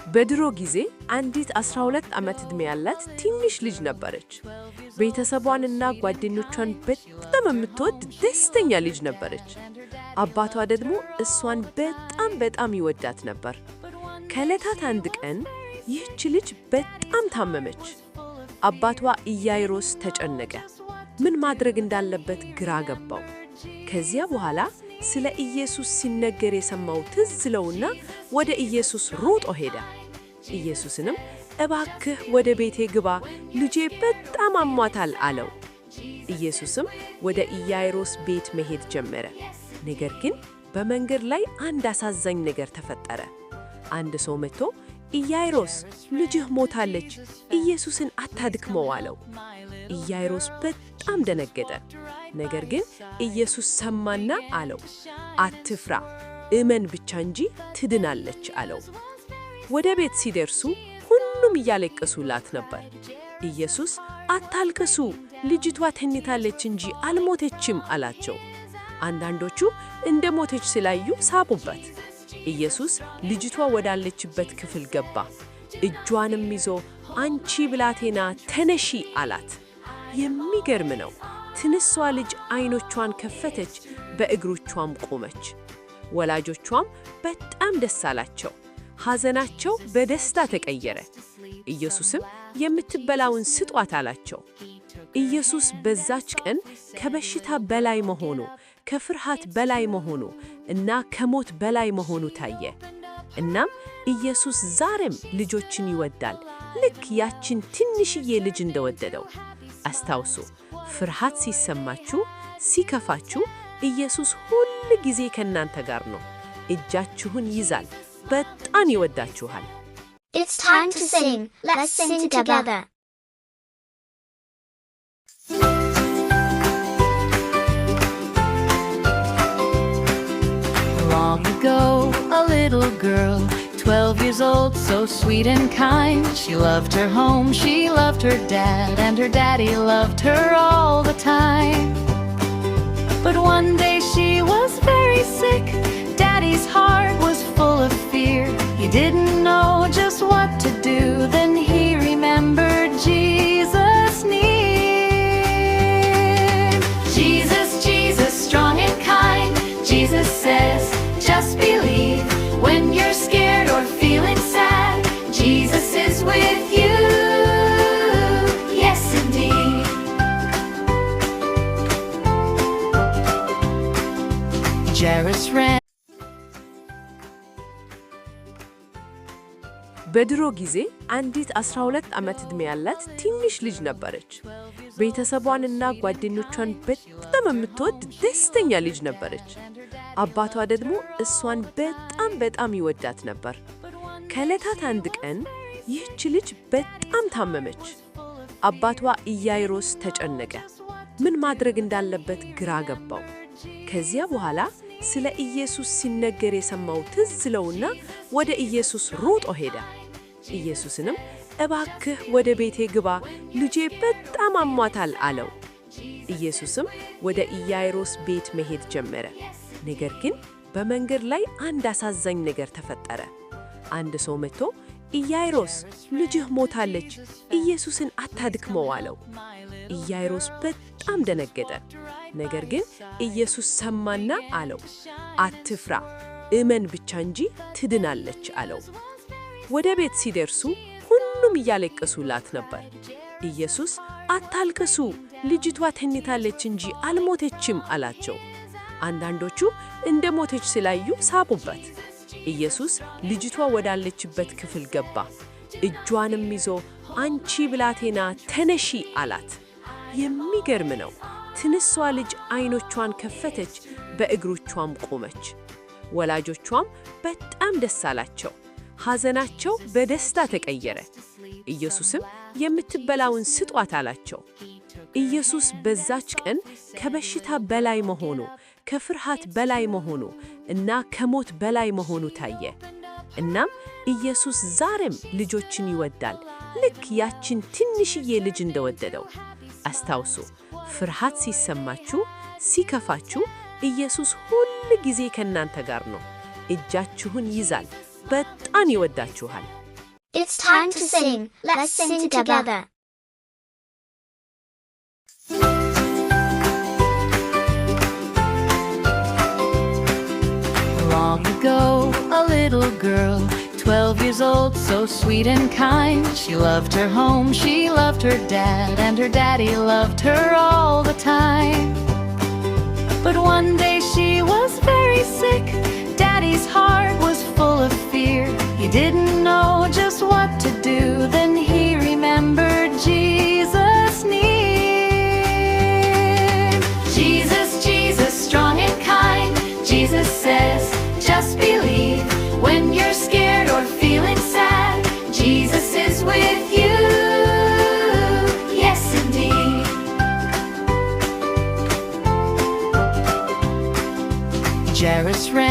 በድሮ ጊዜ አንዲት 12 ዓመት ዕድሜ ያላት ትንሽ ልጅ ነበረች። ቤተሰቧንና ጓደኞቿን በጣም የምትወድ ደስተኛ ልጅ ነበረች። አባቷ ደግሞ እሷን በጣም ይወዳት ነበር። ከዕለታት አንድ ቀን ይህች ልጅ በጣም ታመመች። አባቷ ኢያይሮስ ተጨነቀ። ምን ማድረግ እንዳለበት ግራ ገባው። ከዚያ በኋላ ስለ ኢየሱስ ሲነገር የሰማው ትዝ ይለውና ወደ ኢየሱስ ሮጦ ሄደ። ኢየሱስንም እባክህ ወደ ቤቴ ግባ፣ ልጄ በጣም አሟታል አለው። ኢየሱስም ወደ ኢያይሮስ ቤት መሄድ ጀመረ። ነገር ግን በመንገድ ላይ አንድ አሳዛኝ ነገር ተፈጠረ። አንድ ሰው መጥቶ ኢያይሮስ ልጅህ ሞታለች፣ ኢየሱስን አታድክመው አለው። ኢያይሮስ በጣም ደነገጠ። ነገር ግን ኢየሱስ ሰማና አለው፣ አትፍራ፣ እመን ብቻ እንጂ ትድናለች አለው። ወደ ቤት ሲደርሱ ሁሉም እያለቀሱላት ነበር። ኢየሱስ አታልቅሱ፣ ልጅቷ ተኝታለች እንጂ አልሞተችም አላቸው። አንዳንዶቹ እንደ ሞተች ስላዩ ሳቁበት። ኢየሱስ ልጅቷ ወዳለችበት ክፍል ገባ። እጇንም ይዞ አንቺ ብላቴና ተነሺ አላት። የሚገርም ነው። ትንሿ ልጅ ዓይኖቿን ከፈተች፣ በእግሮቿም ቆመች። ወላጆቿም በጣም ደስ አላቸው። ሐዘናቸው በደስታ ተቀየረ። ኢየሱስም የምትበላውን ስጧት አላቸው። ኢየሱስ በዛች ቀን ከበሽታ በላይ መሆኑ፣ ከፍርሃት በላይ መሆኑ እና ከሞት በላይ መሆኑ ታየ። እናም ኢየሱስ ዛሬም ልጆችን ይወዳል፣ ልክ ያችን ትንሽዬ ልጅ እንደወደደው። አስታውሱ፣ ፍርሃት ሲሰማችሁ፣ ሲከፋችሁ ኢየሱስ ሁል ጊዜ ከእናንተ ጋር ነው። እጃችሁን ይዛል፣ በጣም ይወዳችኋል። It's time to sing. Let's sing together. Long ago, a little girl, 12 years old, so sweet and kind. She loved her home, she loved her dad, and her daddy loved her all the time. But one day she was very sick. Daddy's heart was full of fear. He didn't know just what to do. Then he remembered Jesus near. Jesus, Jesus, strong and kind. Jesus says, just believe. When you're scared or feeling sad, Jesus is with you. Yes, indeed. Jairus ran. በድሮ ጊዜ አንዲት 12 ዓመት ዕድሜ ያላት ትንሽ ልጅ ነበረች። ቤተሰቧንና ጓደኞቿን በጣም የምትወድ ደስተኛ ልጅ ነበረች። አባቷ ደግሞ እሷን በጣም ይወዳት ነበር። ከዕለታት አንድ ቀን ይህች ልጅ በጣም ታመመች። አባቷ ኢያይሮስ ተጨነቀ። ምን ማድረግ እንዳለበት ግራ ገባው። ከዚያ በኋላ ስለ ኢየሱስ ሲነገር የሰማው ትዝ ይለውና ወደ ኢየሱስ ሮጦ ሄደ። ኢየሱስንም እባክህ ወደ ቤቴ ግባ፣ ልጄ በጣም አሟታል አለው። ኢየሱስም ወደ ኢያይሮስ ቤት መሄድ ጀመረ። ነገር ግን በመንገድ ላይ አንድ አሳዛኝ ነገር ተፈጠረ። አንድ ሰው መጥቶ ኢያይሮስ ልጅህ ሞታለች፣ ኢየሱስን አታድክመው አለው። ኢያይሮስ በጣም ደነገጠ። ነገር ግን ኢየሱስ ሰማና አለው፣ አትፍራ፣ እመን ብቻ እንጂ ትድናለች አለው። ወደ ቤት ሲደርሱ ሁሉም እያለቀሱላት ነበር። ኢየሱስ አታልቅሱ፣ ልጅቷ ተኝታለች እንጂ አልሞተችም አላቸው። አንዳንዶቹ እንደ ሞተች ስላዩ ሳቁበት። ኢየሱስ ልጅቷ ወዳለችበት ክፍል ገባ። እጇንም ይዞ አንቺ ብላቴና ተነሺ አላት። የሚገርም ነው። ትንሿ ልጅ ዓይኖቿን ከፈተች፣ በእግሮቿም ቆመች። ወላጆቿም በጣም ደስ አላቸው። ሐዘናቸው በደስታ ተቀየረ። ኢየሱስም የምትበላውን ስጧት አላቸው። ኢየሱስ በዛች ቀን ከበሽታ በላይ መሆኑ፣ ከፍርሃት በላይ መሆኑ እና ከሞት በላይ መሆኑ ታየ። እናም ኢየሱስ ዛሬም ልጆችን ይወዳል፣ ልክ ያችን ትንሽዬ ልጅ እንደወደደው። አስታውሱ፣ ፍርሃት ሲሰማችሁ፣ ሲከፋችሁ ኢየሱስ ሁል ጊዜ ከእናንተ ጋር ነው። እጃችሁን ይዛል፣ በጣም ይወዳችኋል። It's time to sing. Let's sing together. Long ago, a little girl, 12 years old, so sweet and kind. She loved her home, she loved her dad, and her daddy loved her all the time. But one day she was very sick. Daddy's heart was full of fear. He didn't know just what to do. Then he remembered Jesus near. Jesus, Jesus, strong and kind. Jesus says, just believe. When you're scared or feeling sad, Jesus is with you. Yes, indeed. Jairus ran